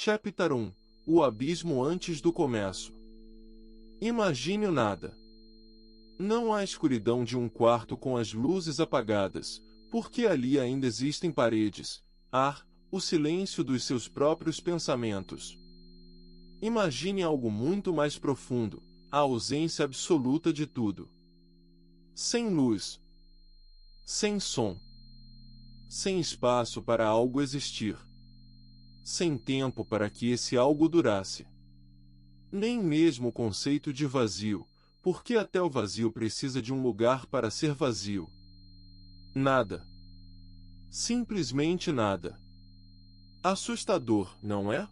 Chapter 1. O abismo antes do começo. Imagine o nada. Não há escuridão de um quarto com as luzes apagadas, porque ali ainda existem paredes, ar, o silêncio dos seus próprios pensamentos. Imagine algo muito mais profundo, a ausência absoluta de tudo. Sem luz. Sem som. Sem espaço para algo existir. Sem tempo para que esse algo durasse. Nem mesmo o conceito de vazio, porque até o vazio precisa de um lugar para ser vazio. Nada. Simplesmente nada. Assustador, não é?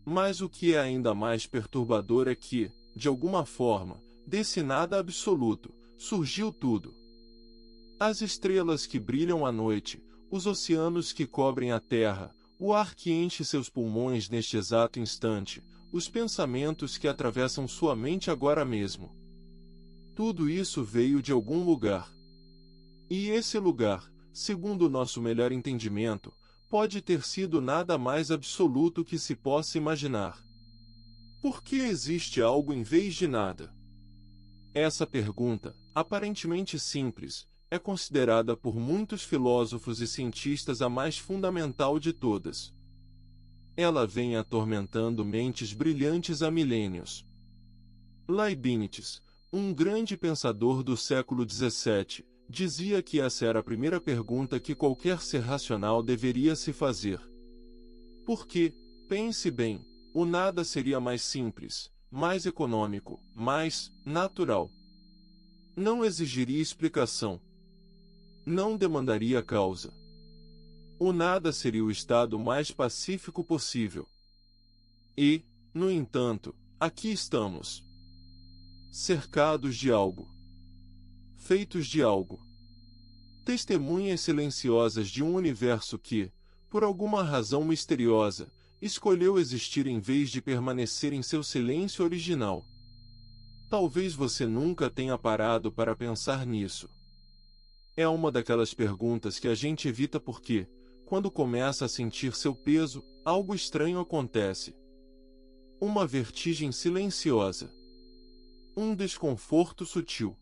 Mas o que é ainda mais perturbador é que, de alguma forma, desse nada absoluto, surgiu tudo. As estrelas que brilham à noite, os oceanos que cobrem a terra, o ar que enche seus pulmões neste exato instante, os pensamentos que atravessam sua mente agora mesmo. Tudo isso veio de algum lugar. E esse lugar, segundo o nosso melhor entendimento, pode ter sido nada mais absoluto que se possa imaginar. Por que existe algo em vez de nada? Essa pergunta, aparentemente simples, é considerada por muitos filósofos e cientistas a mais fundamental de todas. Ela vem atormentando mentes brilhantes há milênios. Leibniz, um grande pensador do século XVII, dizia que essa era a primeira pergunta que qualquer ser racional deveria se fazer. Porque, pense bem, o nada seria mais simples, mais econômico, mais natural. Não exigiria explicação. Não demandaria causa. O nada seria o estado mais pacífico possível. E, no entanto, aqui estamos. Cercados de algo. Feitos de algo. Testemunhas silenciosas de um universo que, por alguma razão misteriosa, escolheu existir em vez de permanecer em seu silêncio original. Talvez você nunca tenha parado para pensar nisso. É uma daquelas perguntas que a gente evita porque, quando começa a sentir seu peso, algo estranho acontece. Uma vertigem silenciosa. Um desconforto sutil.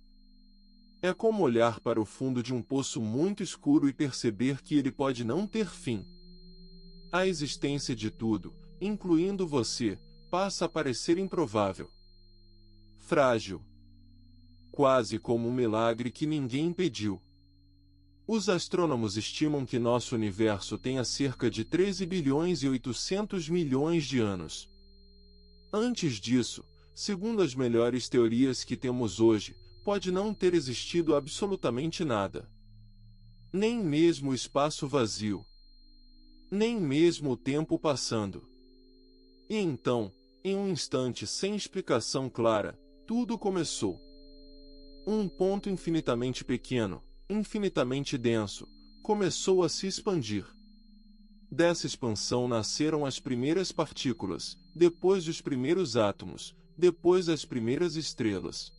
É como olhar para o fundo de um poço muito escuro e perceber que ele pode não ter fim. A existência de tudo, incluindo você, passa a parecer improvável. Frágil. Quase como um milagre que ninguém pediu. Os astrônomos estimam que nosso universo tenha cerca de 13 bilhões e 800 milhões de anos. Antes disso, segundo as melhores teorias que temos hoje, pode não ter existido absolutamente nada. Nem mesmo o espaço vazio. Nem mesmo o tempo passando. E então, em um instante sem explicação clara, tudo começou. Um ponto infinitamente pequeno, infinitamente denso, começou a se expandir. Dessa expansão nasceram as primeiras partículas, depois os primeiros átomos, depois as primeiras estrelas.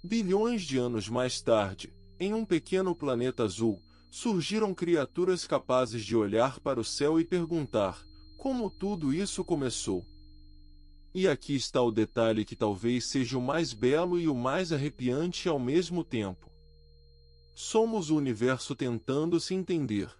Bilhões de anos mais tarde, em um pequeno planeta azul, surgiram criaturas capazes de olhar para o céu e perguntar: como tudo isso começou? E aqui está o detalhe que talvez seja o mais belo e o mais arrepiante ao mesmo tempo. Somos o universo tentando se entender.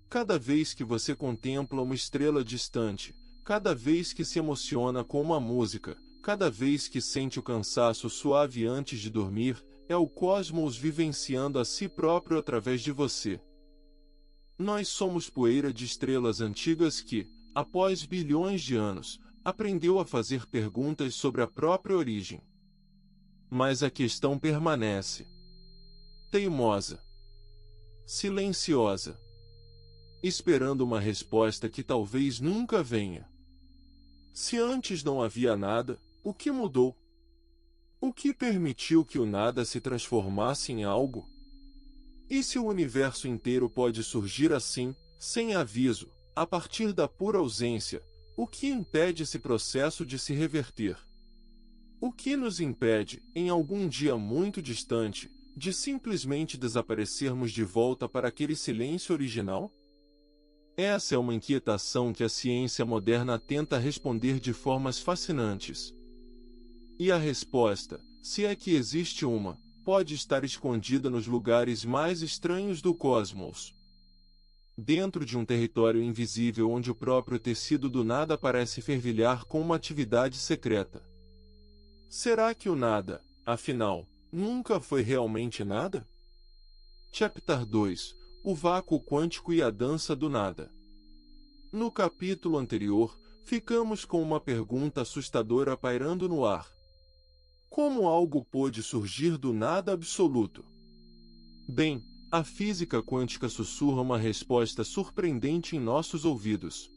Cada vez que você contempla uma estrela distante, cada vez que se emociona com uma música, cada vez que sente o cansaço suave antes de dormir, é o cosmos vivenciando a si próprio através de você. Nós somos poeira de estrelas antigas que, após bilhões de anos, aprendeu a fazer perguntas sobre a própria origem. Mas a questão permanece. Teimosa. Silenciosa. Esperando uma resposta que talvez nunca venha. Se antes não havia nada, o que mudou? O que permitiu que o nada se transformasse em algo? E se o universo inteiro pode surgir assim, sem aviso, a partir da pura ausência, o que impede esse processo de se reverter? O que nos impede, em algum dia muito distante, de simplesmente desaparecermos de volta para aquele silêncio original? Essa é uma inquietação que a ciência moderna tenta responder de formas fascinantes. E a resposta, se é que existe uma, pode estar escondida nos lugares mais estranhos do cosmos. Dentro de um território invisível onde o próprio tecido do nada parece fervilhar com uma atividade secreta. Será que o nada, afinal, nunca foi realmente nada? Chapter 2 – O vácuo quântico e a dança do nada. No capítulo anterior, ficamos com uma pergunta assustadora pairando no ar. Como algo pôde surgir do nada absoluto? Bem, a física quântica sussurra uma resposta surpreendente em nossos ouvidos.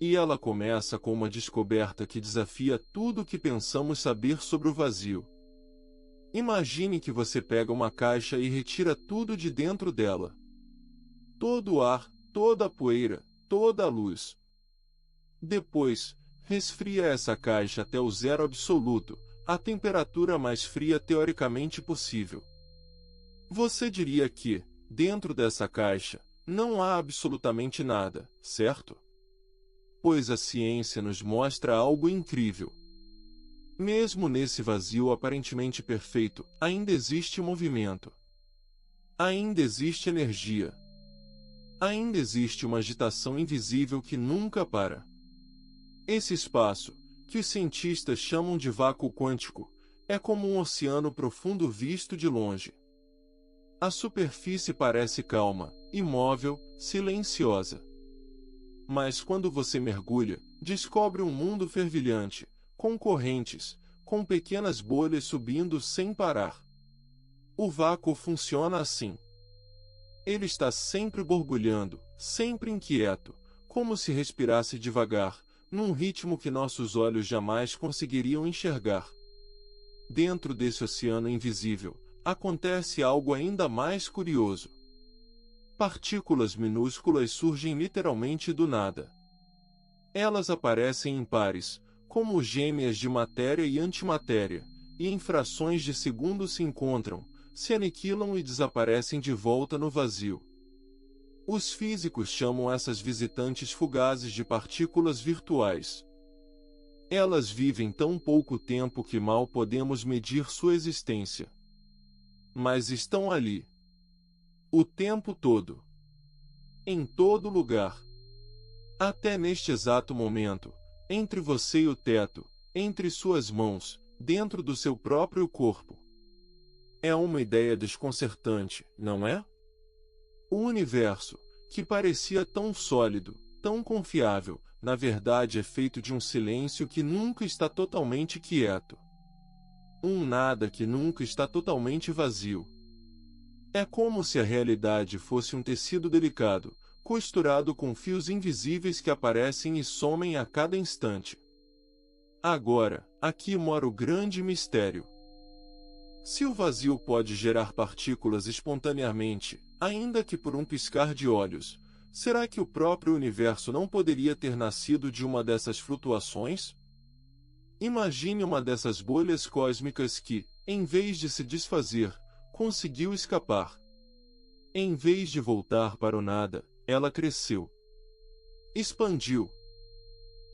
E ela começa com uma descoberta que desafia tudo o que pensamos saber sobre o vazio. Imagine que você pega uma caixa e retira tudo de dentro dela. Todo o ar, toda a poeira, toda a luz. Depois, resfria essa caixa até o zero absoluto, a temperatura mais fria teoricamente possível. Você diria que, dentro dessa caixa, não há absolutamente nada, certo? Pois a ciência nos mostra algo incrível. Mesmo nesse vazio aparentemente perfeito, ainda existe movimento. Ainda existe energia. Ainda existe uma agitação invisível que nunca para. Esse espaço, que os cientistas chamam de vácuo quântico, é como um oceano profundo visto de longe. A superfície parece calma, imóvel, silenciosa. Mas quando você mergulha, descobre um mundo fervilhante, com correntes, com pequenas bolhas subindo sem parar. O vácuo funciona assim. Ele está sempre borbulhando, sempre inquieto, como se respirasse devagar, num ritmo que nossos olhos jamais conseguiriam enxergar. Dentro desse oceano invisível, acontece algo ainda mais curioso. Partículas minúsculas surgem literalmente do nada. Elas aparecem em pares, como gêmeas de matéria e antimatéria, e em frações de segundo se encontram, se aniquilam e desaparecem de volta no vazio. Os físicos chamam essas visitantes fugazes de partículas virtuais. Elas vivem tão pouco tempo que mal podemos medir sua existência. Mas estão ali. O tempo todo. Em todo lugar. Até neste exato momento, entre você e o teto, entre suas mãos, dentro do seu próprio corpo. É uma ideia desconcertante, não é? O universo, que parecia tão sólido, tão confiável, na verdade é feito de um silêncio que nunca está totalmente quieto. Um nada que nunca está totalmente vazio. É como se a realidade fosse um tecido delicado, costurado com fios invisíveis que aparecem e somem a cada instante. Agora, aqui mora o grande mistério. Se o vazio pode gerar partículas espontaneamente, ainda que por um piscar de olhos, será que o próprio universo não poderia ter nascido de uma dessas flutuações? Imagine uma dessas bolhas cósmicas que, em vez de se desfazer, conseguiu escapar. Em vez de voltar para o nada, ela cresceu. Expandiu.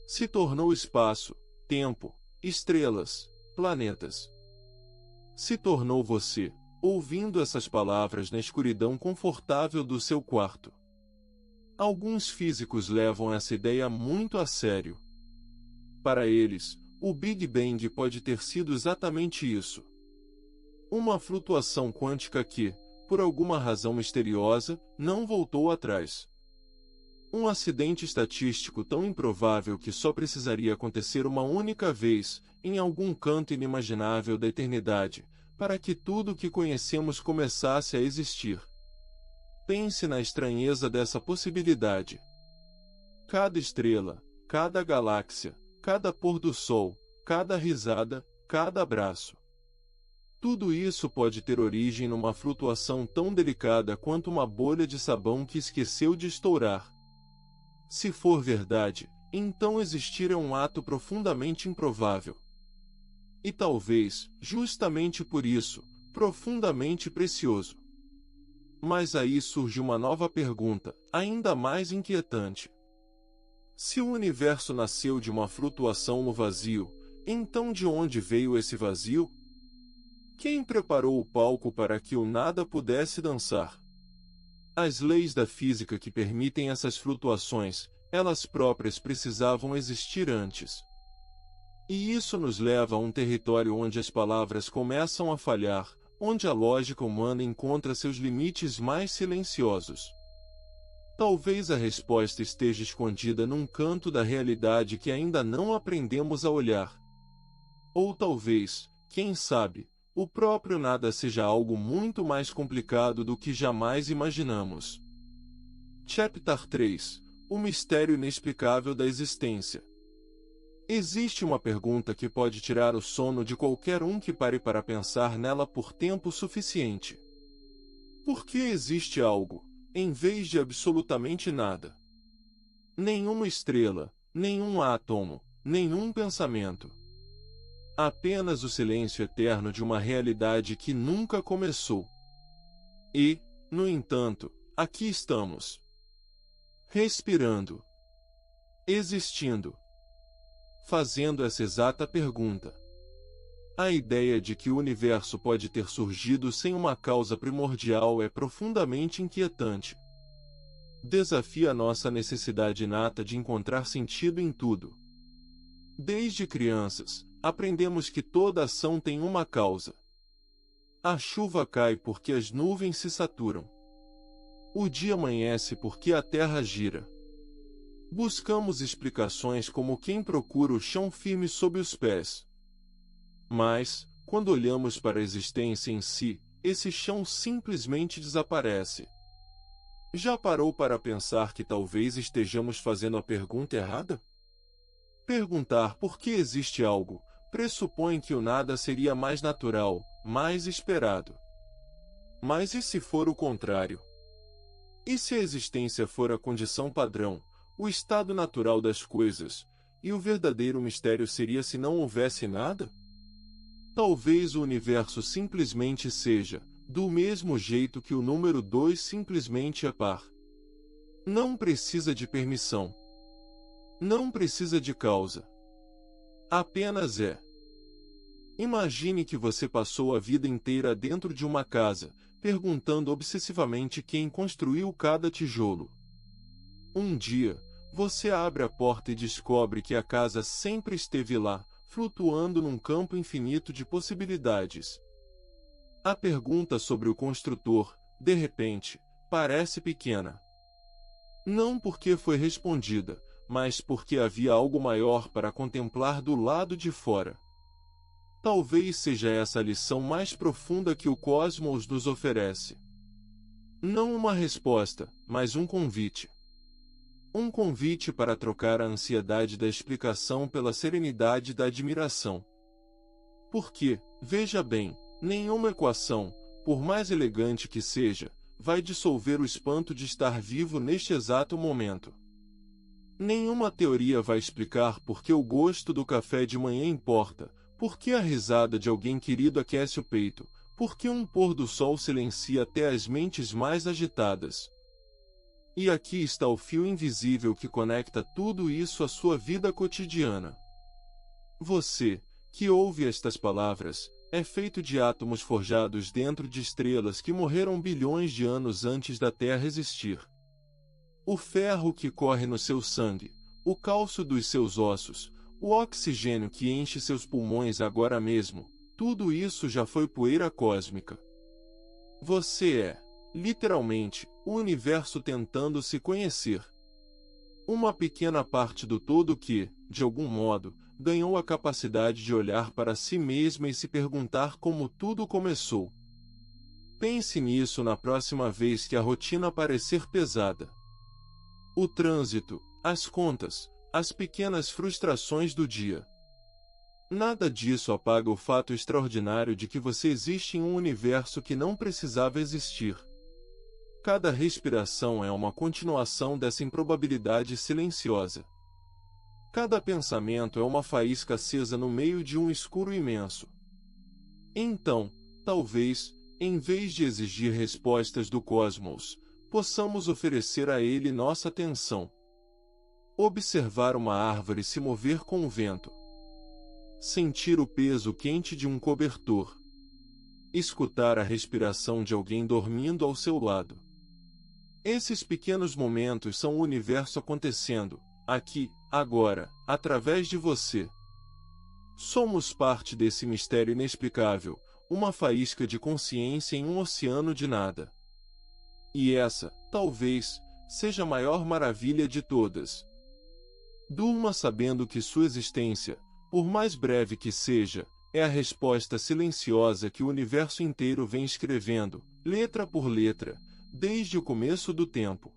Se tornou espaço, tempo, estrelas, planetas. Se tornou você, ouvindo essas palavras na escuridão confortável do seu quarto. Alguns físicos levam essa ideia muito a sério. Para eles, o Big Bang pode ter sido exatamente isso. Uma flutuação quântica que, por alguma razão misteriosa, não voltou atrás. Um acidente estatístico tão improvável que só precisaria acontecer uma única vez, em algum canto inimaginável da eternidade, para que tudo o que conhecemos começasse a existir. Pense na estranheza dessa possibilidade. Cada estrela, cada galáxia, cada pôr do sol, cada risada, cada abraço. Tudo isso pode ter origem numa flutuação tão delicada quanto uma bolha de sabão que esqueceu de estourar. Se for verdade, então existir é um ato profundamente improvável. E talvez, justamente por isso, profundamente precioso. Mas aí surge uma nova pergunta, ainda mais inquietante. Se o universo nasceu de uma flutuação no vazio, então de onde veio esse vazio? Quem preparou o palco para que o nada pudesse dançar? As leis da física que permitem essas flutuações, elas próprias precisavam existir antes. E isso nos leva a um território onde as palavras começam a falhar, onde a lógica humana encontra seus limites mais silenciosos. Talvez a resposta esteja escondida num canto da realidade que ainda não aprendemos a olhar. Ou talvez, quem sabe, o próprio nada seja algo muito mais complicado do que jamais imaginamos. Chapter 3 – O mistério inexplicável da existência. Existe uma pergunta que pode tirar o sono de qualquer um que pare para pensar nela por tempo suficiente. Por que existe algo, em vez de absolutamente nada? Nenhuma estrela, nenhum átomo, nenhum pensamento. Apenas o silêncio eterno de uma realidade que nunca começou. E, no entanto, aqui estamos. Respirando. Existindo. Fazendo essa exata pergunta. A ideia de que o universo pode ter surgido sem uma causa primordial é profundamente inquietante. Desafia nossa necessidade inata de encontrar sentido em tudo. Desde crianças, aprendemos que toda ação tem uma causa. A chuva cai porque as nuvens se saturam. O dia amanhece porque a terra gira. Buscamos explicações como quem procura o chão firme sob os pés. Mas, quando olhamos para a existência em si, esse chão simplesmente desaparece. Já parou para pensar que talvez estejamos fazendo a pergunta errada? Perguntar por que existe algo pressupõe que o nada seria mais natural, mais esperado. Mas e se for o contrário? E se a existência for a condição padrão, o estado natural das coisas, e o verdadeiro mistério seria se não houvesse nada? Talvez o universo simplesmente seja, do mesmo jeito que o número 2 simplesmente é par. Não precisa de permissão. Não precisa de causa. Apenas é. Imagine que você passou a vida inteira dentro de uma casa, perguntando obsessivamente quem construiu cada tijolo. Um dia, você abre a porta e descobre que a casa sempre esteve lá, flutuando num campo infinito de possibilidades. A pergunta sobre o construtor, de repente, parece pequena. Não porque foi respondida, mas porque havia algo maior para contemplar do lado de fora. Talvez seja essa a lição mais profunda que o cosmos nos oferece. Não uma resposta, mas um convite. Um convite para trocar a ansiedade da explicação pela serenidade da admiração. Porque, veja bem, nenhuma equação, por mais elegante que seja, vai dissolver o espanto de estar vivo neste exato momento. Nenhuma teoria vai explicar por que o gosto do café de manhã importa, por que a risada de alguém querido aquece o peito, por que um pôr do sol silencia até as mentes mais agitadas. E aqui está o fio invisível que conecta tudo isso à sua vida cotidiana. Você, que ouve estas palavras, é feito de átomos forjados dentro de estrelas que morreram bilhões de anos antes da Terra existir. O ferro que corre no seu sangue, o cálcio dos seus ossos, o oxigênio que enche seus pulmões agora mesmo, tudo isso já foi poeira cósmica. Você é, literalmente, o universo tentando se conhecer. Uma pequena parte do todo que, de algum modo, ganhou a capacidade de olhar para si mesma e se perguntar como tudo começou. Pense nisso na próxima vez que a rotina parecer pesada. O trânsito, as contas, as pequenas frustrações do dia. Nada disso apaga o fato extraordinário de que você existe em um universo que não precisava existir. Cada respiração é uma continuação dessa improbabilidade silenciosa. Cada pensamento é uma faísca acesa no meio de um escuro imenso. Então, talvez, Em vez de exigir respostas do cosmos, possamos oferecer a ele nossa atenção. Observar uma árvore se mover com o vento. Sentir o peso quente de um cobertor. Escutar a respiração de alguém dormindo ao seu lado. Esses pequenos momentos são o universo acontecendo, aqui, agora, através de você. Somos parte desse mistério inexplicável, uma faísca de consciência em um oceano de nada. E essa, talvez, seja a maior maravilha de todas. Durma sabendo que sua existência, por mais breve que seja, é a resposta silenciosa que o universo inteiro vem escrevendo, letra por letra, desde o começo do tempo.